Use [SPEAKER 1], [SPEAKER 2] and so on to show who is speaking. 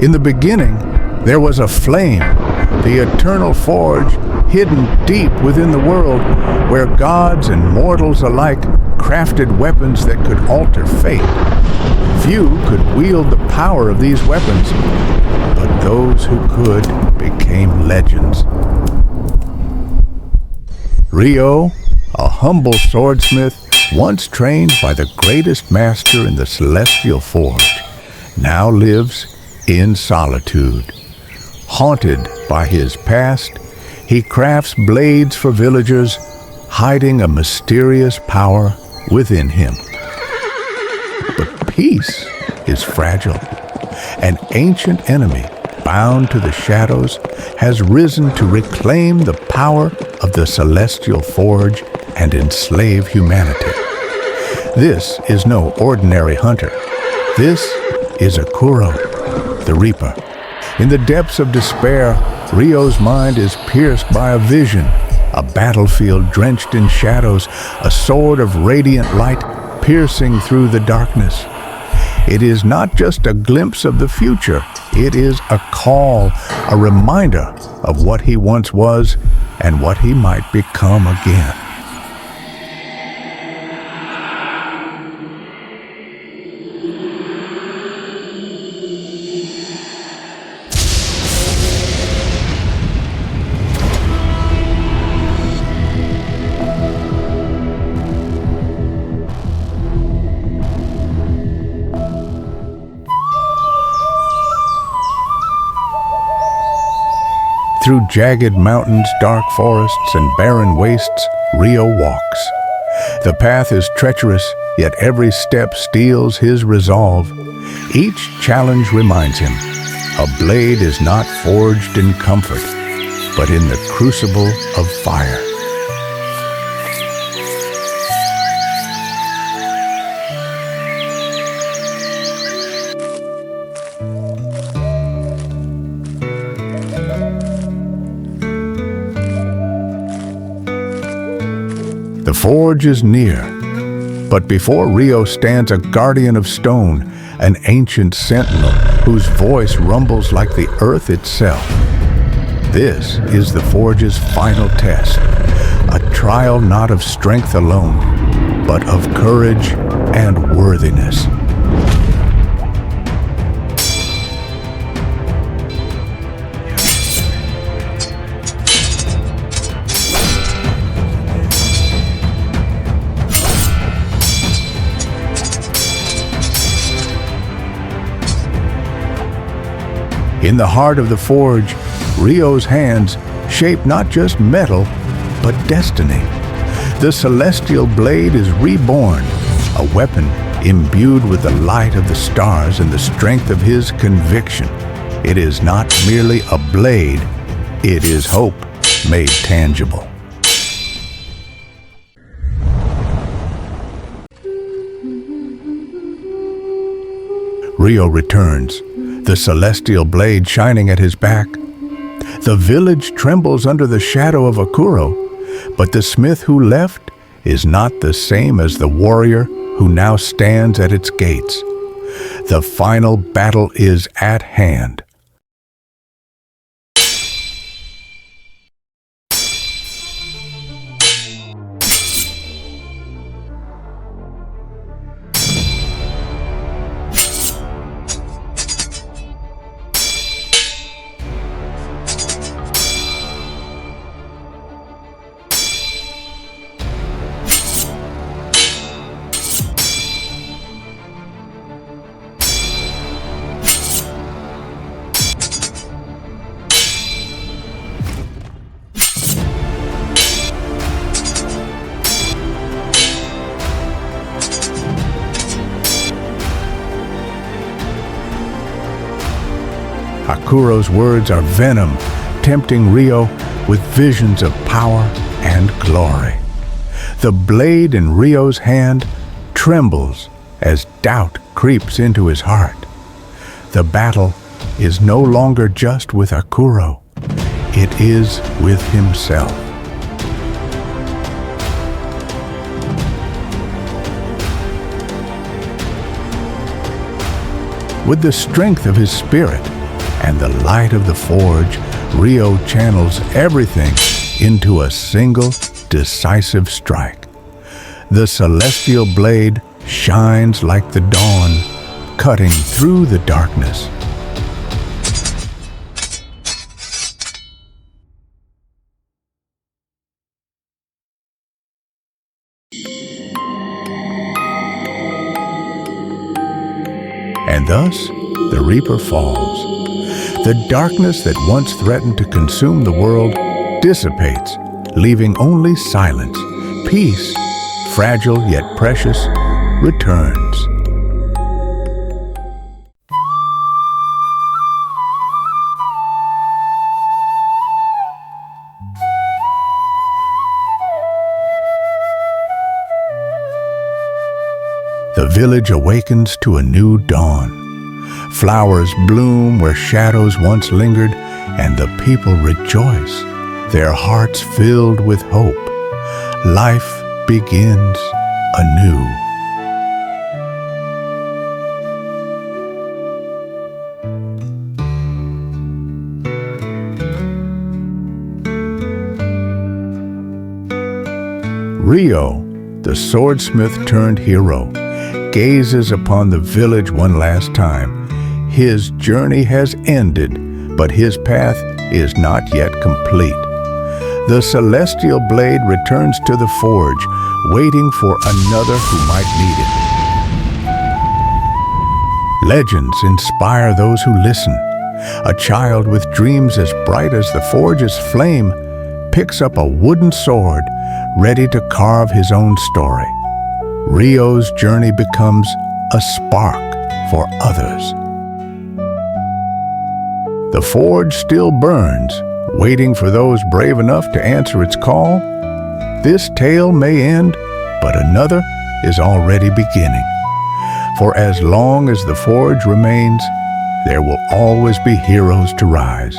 [SPEAKER 1] In the beginning, there was a flame, the eternal forge hidden deep within the world, where gods and mortals alike crafted weapons that could alter fate. Few could wield the power of these weapons, but those who could became legends. Rio, a humble swordsmith, once trained by the greatest master in the celestial forge, now lives in solitude. Haunted by his past, he crafts blades for villagers, hiding a mysterious power within him. But peace is fragile. An ancient enemy, bound to the shadows, has risen to reclaim the power of the celestial forge and enslave humanity. This is no ordinary hunter. This is Akuro, the Reaper. In the depths of despair, Rio's mind is pierced by a vision, a battlefield drenched in shadows, a sword of radiant light piercing through the darkness. It is not just a glimpse of the future, it is a call, a reminder of what he once was and what he might become again. Through jagged mountains, dark forests, and barren wastes, Rio walks. The path is treacherous, yet every step steels his resolve. Each challenge reminds him, a blade is not forged in comfort, but in the crucible of fire. The forge is near, but before Rio stands a guardian of stone, an ancient sentinel whose voice rumbles like the earth itself. This is the forge's final test, a trial not of strength alone, but of courage and worthiness. In the heart of the forge, Rio's hands shape not just metal, but destiny. The celestial blade is reborn, a weapon imbued with the light of the stars and the strength of his conviction. It is not merely a blade, it is hope made tangible. Rio returns, the celestial blade shining at his back. The village trembles under the shadow of Akuro, but the smith who left is not the same as the warrior who now stands at its gates. The final battle is at hand. Akuro's words are venom, tempting Rio with visions of power and glory. The blade in Rio's hand trembles as doubt creeps into his heart. The battle is no longer just with Akuro, it is with himself. With the strength of his spirit, and the light of the forge, Rio channels everything into a single, decisive strike. The celestial blade shines like the dawn, cutting through the darkness. And thus, the Reaper falls. The darkness that once threatened to consume the world dissipates, leaving only silence. Peace, fragile yet precious, returns. The village awakens to a new dawn. Flowers bloom where shadows once lingered, and the people rejoice, their hearts filled with hope. Life begins anew. Rio, the swordsmith turned hero, gazes upon the village one last time. His journey has ended, but his path is not yet complete. The celestial blade returns to the forge, waiting for another who might need it. Legends inspire those who listen. A child with dreams as bright as the forge's flame picks up a wooden sword, ready to carve his own story. Rio's journey becomes a spark for others. The forge still burns, waiting for those brave enough to answer its call. This tale may end, but another is already beginning. For as long as the forge remains, there will always be heroes to rise.